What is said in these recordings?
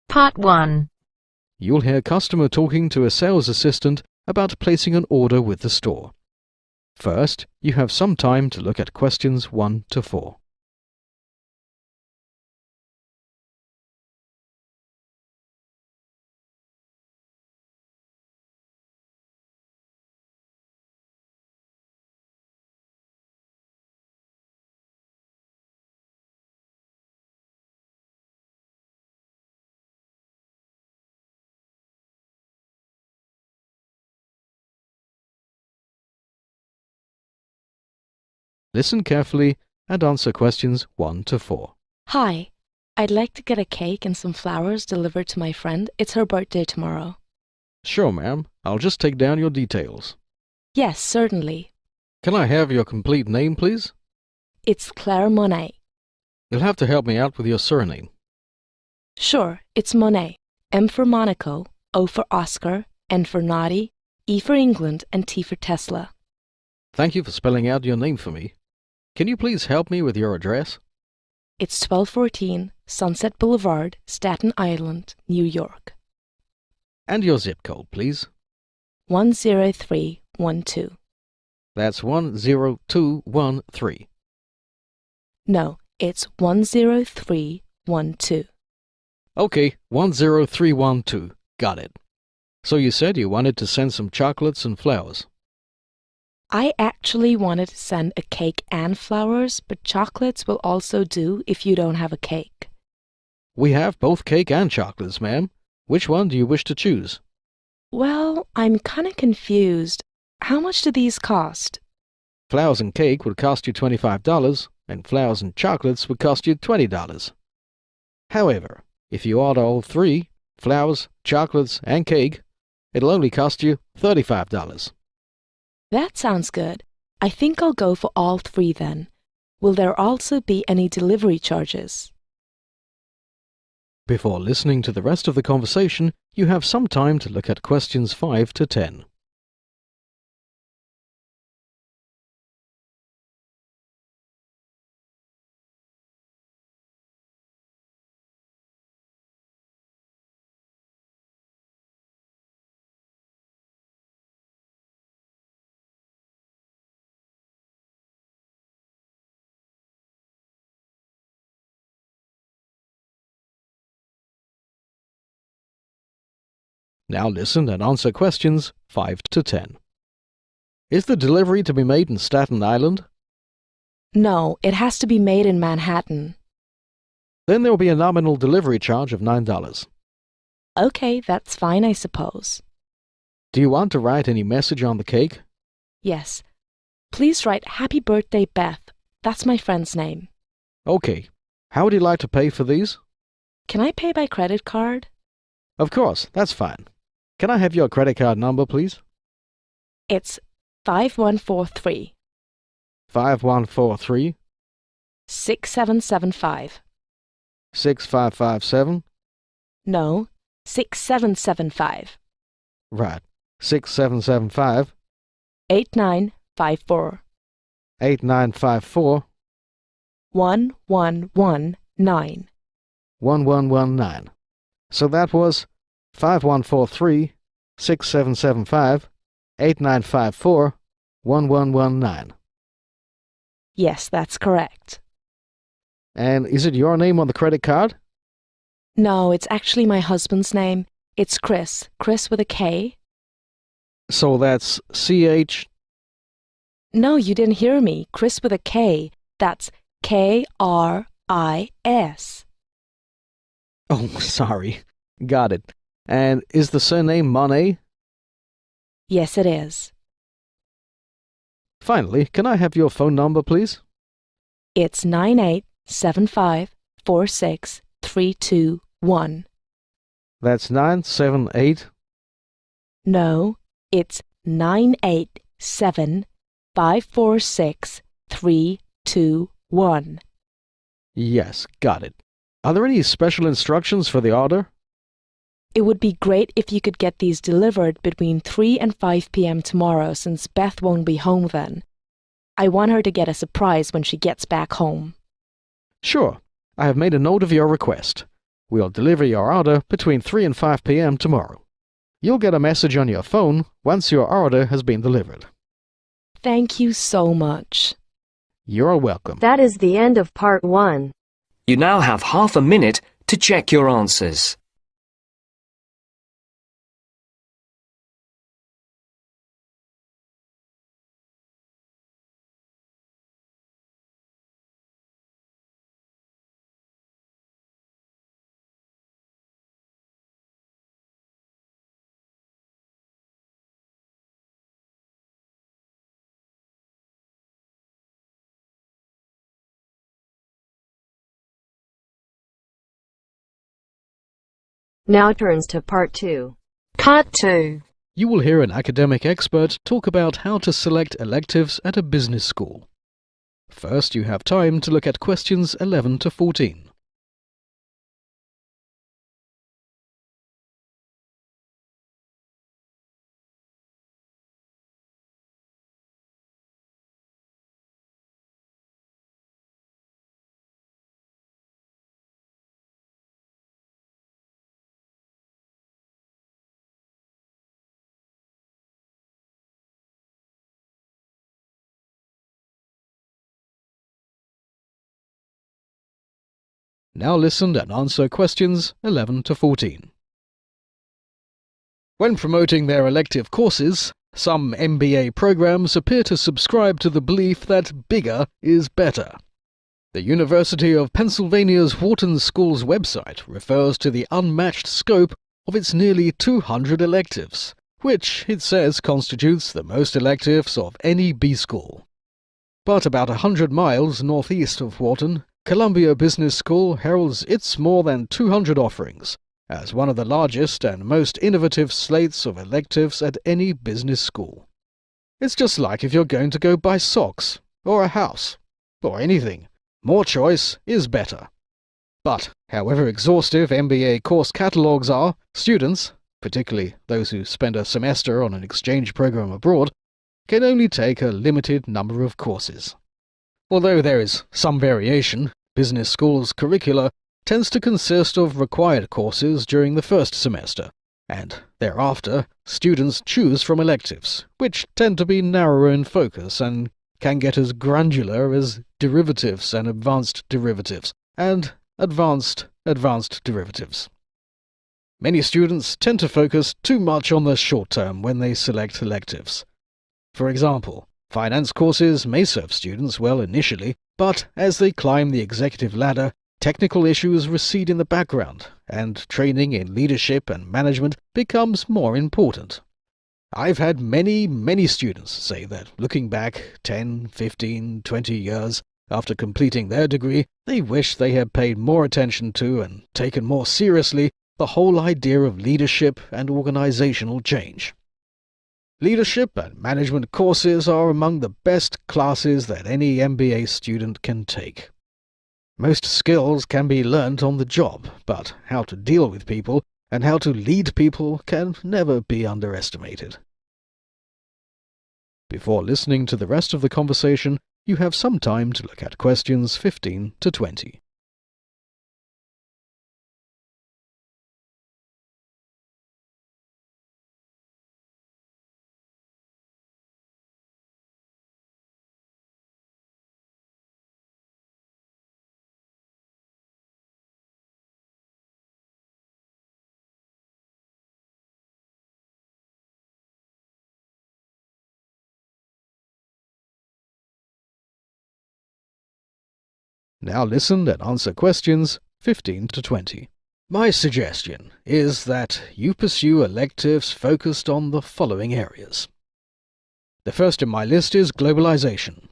Part 1. You'll hear customer talking to a sales assistant about placing an order with the store. First, you have some time to look at questions 1 to 4. Listen carefully and answer questions 1 to 4. Hi, I'd like to get a cake and some flowers delivered to my friend. It's her birthday tomorrow. Sure, ma'am. I'll just take down your details. Yes, certainly. Can I have your complete name, please? It's Claire Monet. You'll have to help me out with your surname. Sure, it's Monet. M for Monaco, O for Oscar, N for Naughty, E for England, and T for Tesla. Thank you for spelling out your name for me. Can you please help me with your address? It's 1214 Sunset Boulevard, Staten Island, New York. And your zip code, please. 10312. That's 10213. No, it's 10312. Okay, 10312. Got it. So you said you wanted to send some chocolates and flowers. I actually wanted to send a cake and flowers, but chocolates will also do if you don't have a cake. We have both cake and chocolates, ma'am. Which one do you wish to choose? Well, I'm kinda confused. How much do these cost? Flowers and cake would cost you $25, and flowers and chocolates would cost you $20. However, if you order all three, flowers, chocolates, and cake, it'll only cost you $35. That sounds good. I think I'll go for all three then. Will there also be any delivery charges? Before listening to the rest of the conversation, you have some time to look at questions 5 to 10. Now listen and answer questions 5 to 10. Is the delivery to be made in Staten Island? No, it has to be made in Manhattan. Then there will be a nominal delivery charge of $9. Okay, that's fine, I suppose. Do you want to write any message on the cake? Yes. Please write Happy Birthday, Beth. That's my friend's name. Okay. How would you like to pay for these? Can I pay by credit card? Of course, that's fine. Can I have your credit card number, please? It's 5143 5143 6775. 6557. No, 6775. Right. 6775 8954 8954 1119. 1119. So that was 5143 6775 8954 1119. Yes, that's correct. And is it your name on the credit card? No, it's actually my husband's name. It's Chris. Chris with a K. So that's CH. No, you didn't hear me. Chris with a K. That's KRIS. Oh, sorry. Got it. And is the surname Monet? Yes, it is. Finally, can I have your phone number, please? It's 9875463221. That's 978. No, it's 9875463221. Yes, got it. Are there any special instructions for the order? It would be great if you could get these delivered between 3 and 5 p.m. tomorrow since Beth won't be home then. I want her to get a surprise when she gets back home. Sure. I have made a note of your request. We'll deliver your order between 3 and 5 p.m. tomorrow. You'll get a message on your phone once your order has been delivered. Thank you so much. You're welcome. That is the end of part 1. You now have half a minute to check your answers. Now turns to part 2. Cut 2. You will hear an academic expert talk about how to select electives at a business school. First, you have time to look at questions 11 to 14. Now listen and answer questions 11 to 14. When promoting their elective courses, some MBA programs appear to subscribe to the belief that bigger is better. The University of Pennsylvania's Wharton School's website refers to the unmatched scope of its nearly 200 electives, which it says constitutes the most electives of any B school. But about 100 miles northeast of Wharton, Columbia Business School heralds its more than 200 offerings as one of the largest and most innovative slates of electives at any business school. It's just like if you're going to go buy socks, or a house, or anything. More choice is better. But, however exhaustive MBA course catalogues are, students, particularly those who spend a semester on an exchange program abroad, can only take a limited number of courses. Although there is some variation, business schools' curricula tends to consist of required courses during the first semester, and thereafter students choose from electives, which tend to be narrower in focus and can get as granular as derivatives and advanced derivatives, and advanced derivatives. Many students tend to focus too much on the short term when they select electives. For example, finance courses may serve students well initially, but as they climb the executive ladder, technical issues recede in the background, and training in leadership and management becomes more important. I've had many students say that looking back 10, 15, 20 years after completing their degree, they wish they had paid more attention to and taken more seriously the whole idea of leadership and organizational change. Leadership and management courses are among the best classes that any MBA student can take. Most skills can be learnt on the job, but how to deal with people and how to lead people can never be underestimated. Before listening to the rest of the conversation, you have some time to look at questions 15 to 20. Now listen and answer questions 15 to 20. My suggestion is that you pursue electives focused on the following areas. The first in my list is globalization.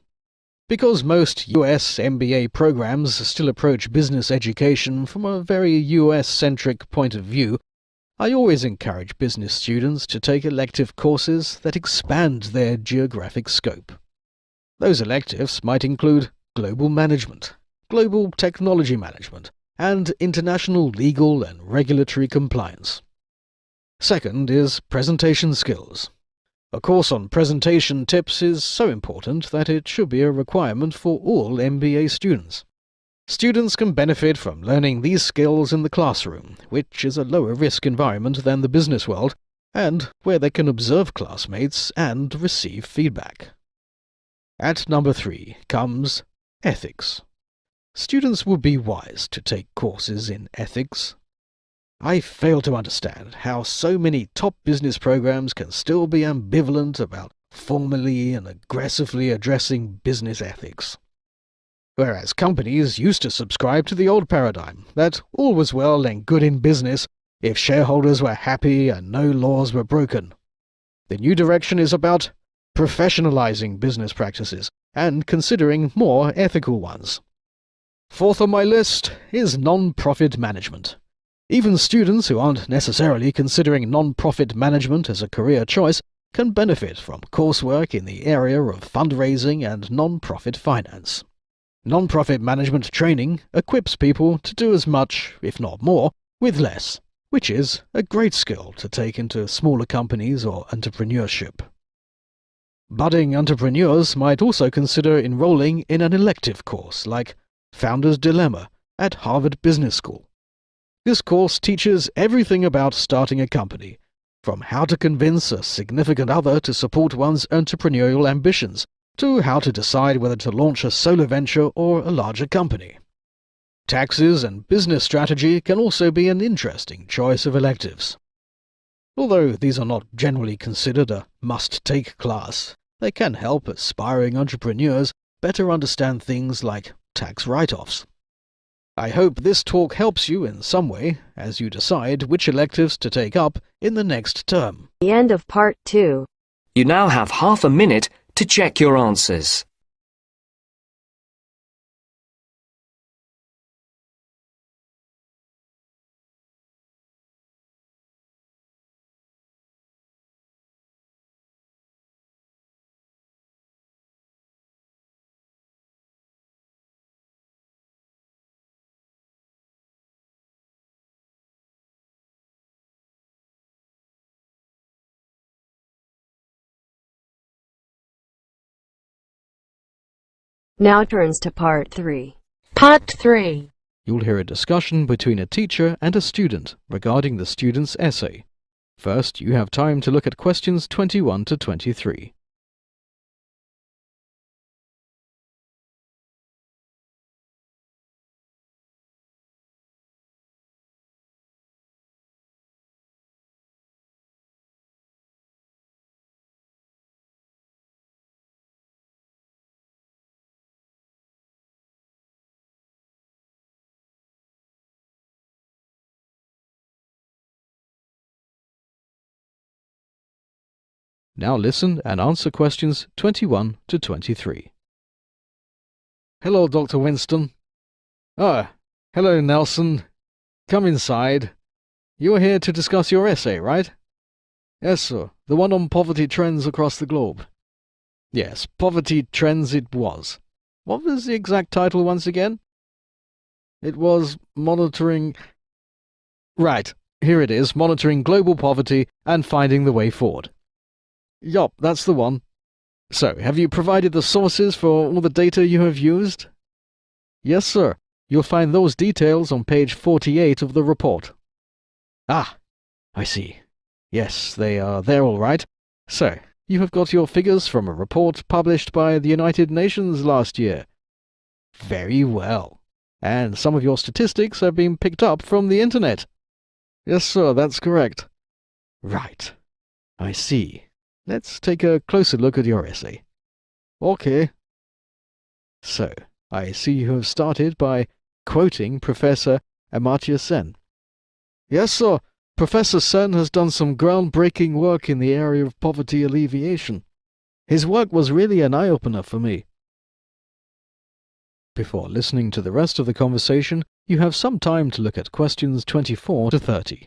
Because most US MBA programs still approach business education from a very US-centric point of view, I always encourage business students to take elective courses that expand their geographic scope. Those electives might include global management, global technology management, and international legal and regulatory compliance. Second is presentation skills. A course on presentation tips is so important that it should be a requirement for all MBA students. Students can benefit from learning these skills in the classroom, which is a lower risk environment than the business world, and where they can observe classmates and receive feedback. At number 3 comes ethics. Students would be wise to take courses in ethics. I fail to understand how so many top business programs can still be ambivalent about formally and aggressively addressing business ethics. Whereas companies used to subscribe to the old paradigm that all was well and good in business if shareholders were happy and no laws were broken. The new direction is about professionalizing business practices and considering more ethical ones. Fourth on my list is non-profit management. Even students who aren't necessarily considering non-profit management as a career choice can benefit from coursework in the area of fundraising and non-profit finance. Non-profit management training equips people to do as much, if not more, with less, which is a great skill to take into smaller companies or entrepreneurship. Budding entrepreneurs might also consider enrolling in an elective course like Founder's Dilemma at Harvard Business School. This course teaches everything about starting a company, from how to convince a significant other to support one's entrepreneurial ambitions, to how to decide whether to launch a solo venture or a larger company. Taxes and business strategy can also be an interesting choice of electives. Although these are not generally considered a must-take class, they can help aspiring entrepreneurs better understand things like tax write-offs. I hope this talk helps you in some way as you decide which electives to take up in the next term. The end of part 2. You now have half a minute to check your answers. Now turns to part 3. Part 3. You'll hear a discussion between a teacher and a student regarding the student's essay. First, you have time to look at questions 21 to 23. Now listen and answer questions 21 to 23. Hello, Dr. Winston. Hello, Nelson. Come inside. You're here to discuss your essay, right? Yes, sir. The one on poverty trends across the globe. Yes, poverty trends it was. What was the exact title once again? It was monitoring... Right, here it is, monitoring global poverty and finding the way forward. Yup, that's the one. So, have you provided the sources for all the data you have used? Yes, sir. You'll find those details on page 48 of the report. Ah, I see. Yes, they are there all right. So, you have got your figures from a report published by the United Nations last year. Very well. And some of your statistics have been picked up from the internet. Yes, sir, that's correct. Right. I see. Let's take a closer look at your essay. Okay. So, I see you have started by quoting Professor Amartya Sen. Yes, sir. Professor Sen has done some groundbreaking work in the area of poverty alleviation. His work was really an eye-opener for me. Before listening to the rest of the conversation, you have some time to look at questions 24 to 30.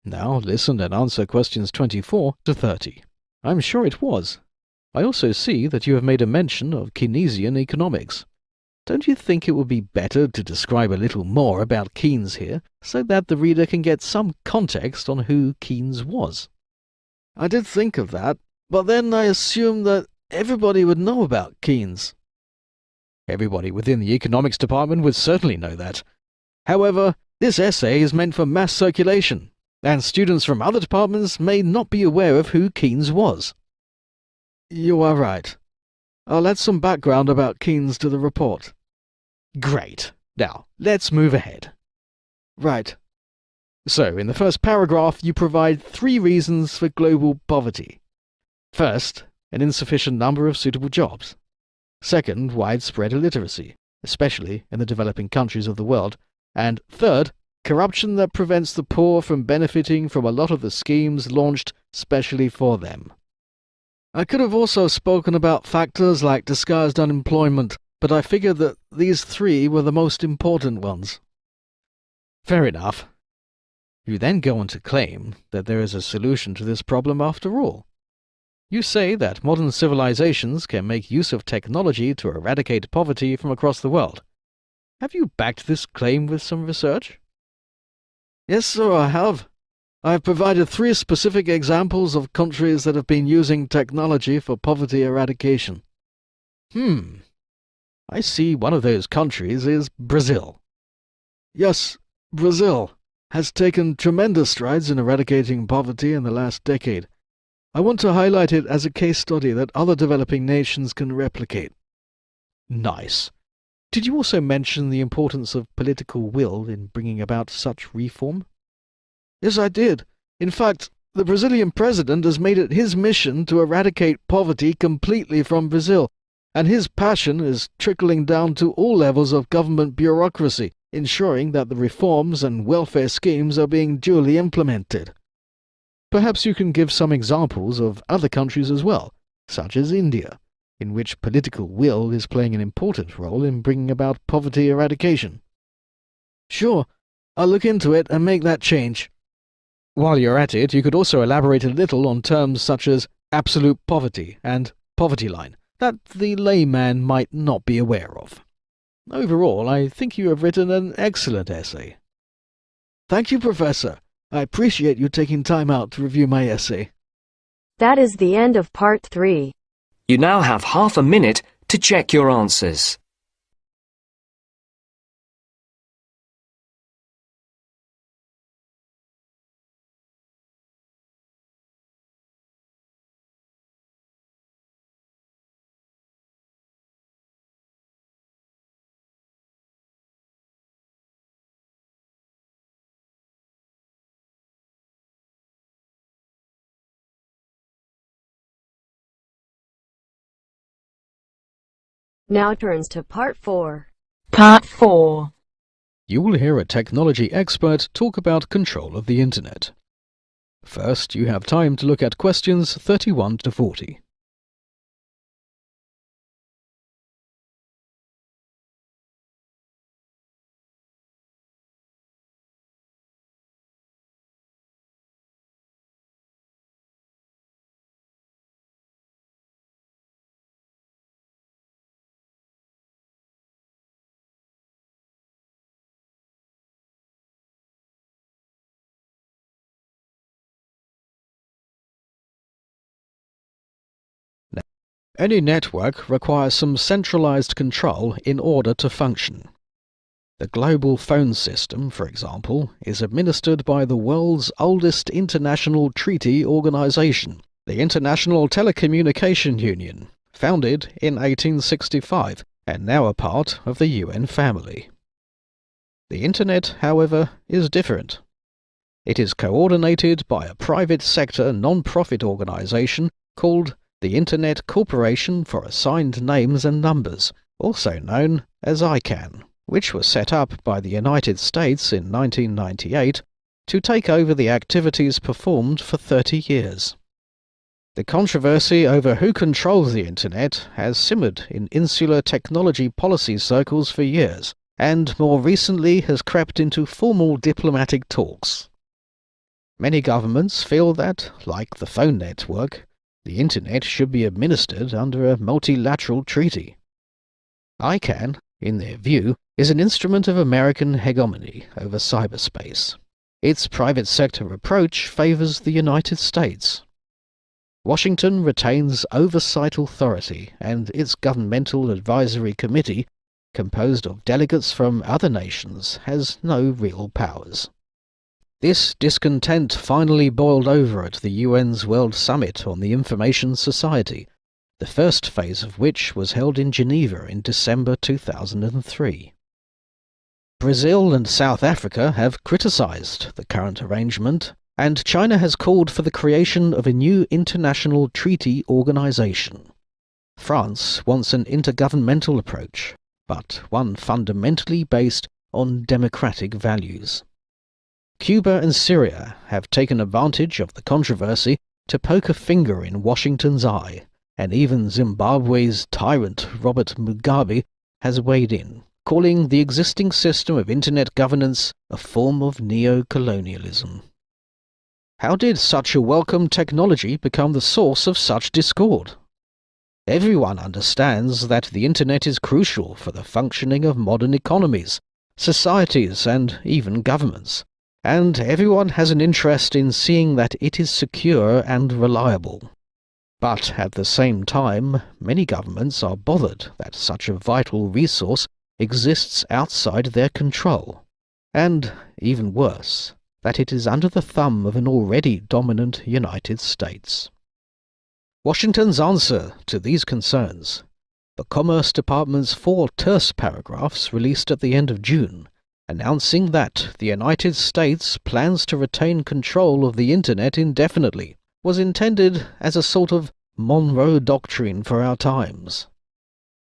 Now listen and answer questions 24 to 30. I'm sure it was. I also see that you have made a mention of Keynesian economics. Don't you think it would be better to describe a little more about Keynes here, so that the reader can get some context on who Keynes was? I did think of that, but then I assumed that everybody would know about Keynes. Everybody within the economics department would certainly know that. However, this essay is meant for mass circulation, and students from other departments may not be aware of who Keynes was. You are right. I'll add some background about Keynes to the report. Great. Now, let's move ahead. Right. So, in the first paragraph, you provide 3 reasons for global poverty. First, an insufficient number of suitable jobs. Second, widespread illiteracy, especially in the developing countries of the world. And third, corruption that prevents the poor from benefiting from a lot of the schemes launched specially for them. I could have also spoken about factors like disguised unemployment, but I figured that these 3 were the most important ones. Fair enough. You then go on to claim that there is a solution to this problem after all. You say that modern civilizations can make use of technology to eradicate poverty from across the world. Have you backed this claim with some research? Yes, sir, I have. I have provided 3 specific examples of countries that have been using technology for poverty eradication. I see one of those countries is Brazil. Yes, Brazil has taken tremendous strides in eradicating poverty in the last decade. I want to highlight it as a case study that other developing nations can replicate. Nice. Did you also mention the importance of political will in bringing about such reform? Yes, I did. In fact, the Brazilian president has made it his mission to eradicate poverty completely from Brazil, and his passion is trickling down to all levels of government bureaucracy, ensuring that the reforms and welfare schemes are being duly implemented. Perhaps you can give some examples of other countries as well, such as India, in which political will is playing an important role in bringing about poverty eradication. Sure, I'll look into it and make that change. While you're at it, you could also elaborate a little on terms such as absolute poverty and poverty line that the layman might not be aware of. Overall, I think you have written an excellent essay. Thank you, Professor. I appreciate you taking time out to review my essay. That is the end of part 3. You now have half a minute to check your answers. Now turns to part 4. Part 4. You will hear a technology expert talk about control of the Internet. First, you have time to look at questions 31 to 40. Any network requires some centralized control in order to function. The global phone system, for example, is administered by the world's oldest international treaty organization, the International Telecommunication Union, founded in 1865 and now a part of the UN family. The Internet, however, is different. It is coordinated by a private sector non-profit organization called the Internet Corporation for Assigned Names and Numbers, also known as ICANN, which was set up by the United States in 1998 to take over the activities performed for 30 years. The controversy over who controls the Internet has simmered in insular technology policy circles for years, and more recently has crept into formal diplomatic talks. Many governments feel that, like the phone network, the Internet should be administered under a multilateral treaty. ICANN, in their view, is an instrument of American hegemony over cyberspace. Its private sector approach favors the United States. Washington retains oversight authority, and its governmental advisory committee, composed of delegates from other nations, has no real powers. This discontent finally boiled over at the UN's World Summit on the Information Society, the first phase of which was held in Geneva in December 2003. Brazil and South Africa have criticized the current arrangement, and China has called for the creation of a new international treaty organization. France wants an intergovernmental approach, but one fundamentally based on democratic values. Cuba and Syria have taken advantage of the controversy to poke a finger in Washington's eye, and even Zimbabwe's tyrant Robert Mugabe has weighed in, calling the existing system of Internet governance a form of neo-colonialism. How did such a welcome technology become the source of such discord? Everyone understands that the Internet is crucial for the functioning of modern economies, societies, and even governments, and everyone has an interest in seeing that it is secure and reliable. But at the same time, many governments are bothered that such a vital resource exists outside their control, and, even worse, that it is under the thumb of an already dominant United States. Washington's answer to these concerns: the Commerce Department's 4 terse paragraphs released at the end of June, announcing that the United States plans to retain control of the Internet indefinitely, was intended as a sort of Monroe Doctrine for our times.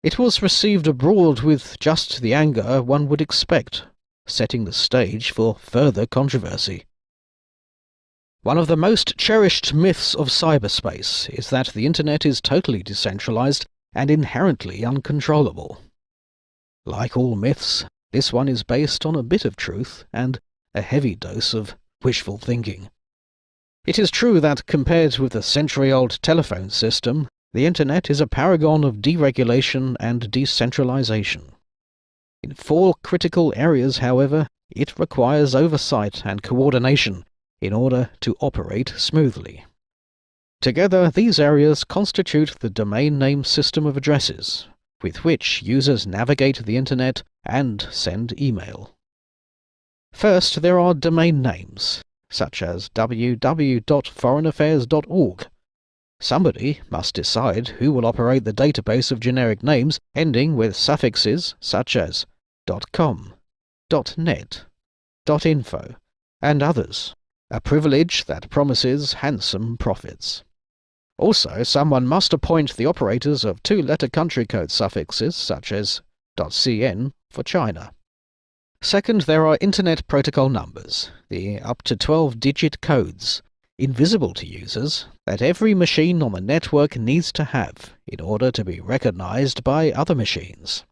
It was received abroad with just the anger one would expect, setting the stage for further controversy. One of the most cherished myths of cyberspace is that the Internet is totally decentralized and inherently uncontrollable. Like all myths, this one is based on a bit of truth and a heavy dose of wishful thinking. It is true that compared with the century-old telephone system, the Internet is a paragon of deregulation and decentralization. In 4 critical areas, however, it requires oversight and coordination in order to operate smoothly. Together, these areas constitute the domain name system of addresses, with which users navigate the Internet and send email. First, there are domain names, such as www.foreignaffairs.org. Somebody must decide who will operate the database of generic names ending with suffixes such as .com, .net, .info, and others, a privilege that promises handsome profits. Also, someone must appoint the operators of 2-letter country code suffixes such as .cn for China. Second, there are Internet Protocol numbers, the up to 12-digit codes, invisible to users, that every machine on the network needs to have in order to be recognized by other machines.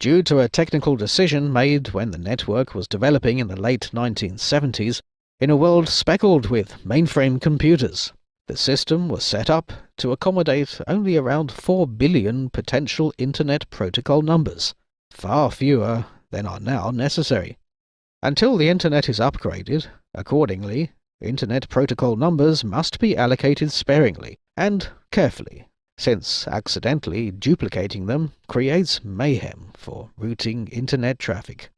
Due to a technical decision made when the network was developing in the late 1970s, in a world speckled with mainframe computers, the system was set up to accommodate only around 4 billion potential Internet Protocol numbers, far fewer than are now necessary. Until the Internet is upgraded, accordingly, Internet Protocol numbers must be allocated sparingly and carefully, since accidentally duplicating them creates mayhem for routing Internet traffic.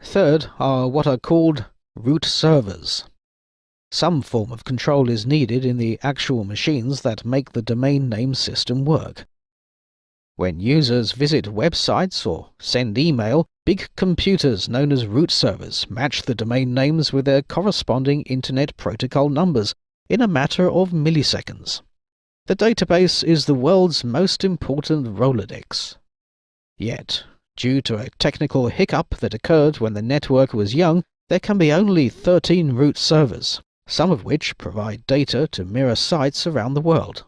Third are what are called root servers. Some form of control is needed in the actual machines that make the domain name system work. When users visit websites or send email, big computers known as root servers match the domain names with their corresponding Internet Protocol numbers in a matter of milliseconds. The database is the world's most important Rolodex. Yet, due to a technical hiccup that occurred when the network was young, there can be only 13 root servers, some of which provide data to mirror sites around the world.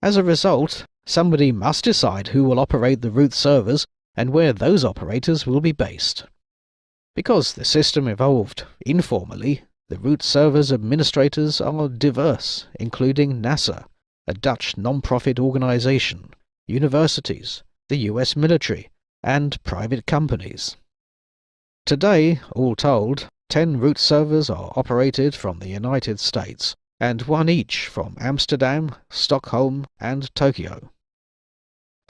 As a result, somebody must decide who will operate the root servers and where those operators will be based. Because the system evolved informally, The root server's administrators are diverse, including NASA, a Dutch non-profit organization, universities, the US military, and private companies. Today, all told, 10 root servers are operated from the United States, and one each from Amsterdam, Stockholm, and Tokyo.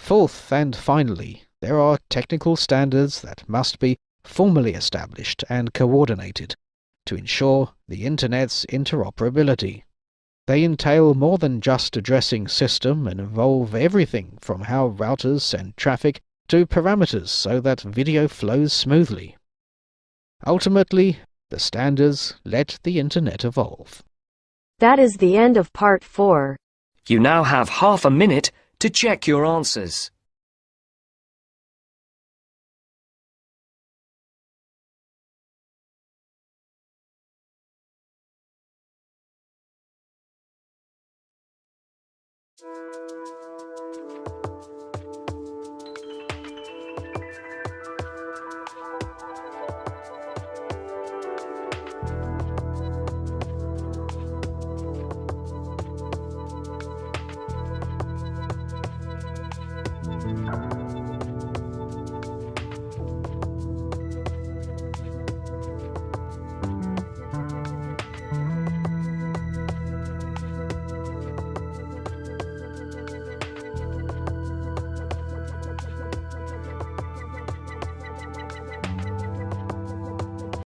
Fourth and finally, there are technical standards that must be formally established and coordinated to ensure the Internet's interoperability. They entail more than just addressing system and involve everything from how routers send traffic to parameters so that video flows smoothly. Ultimately, the standards let the Internet evolve. That is the end of part 4. You now have half a minute to check your answers.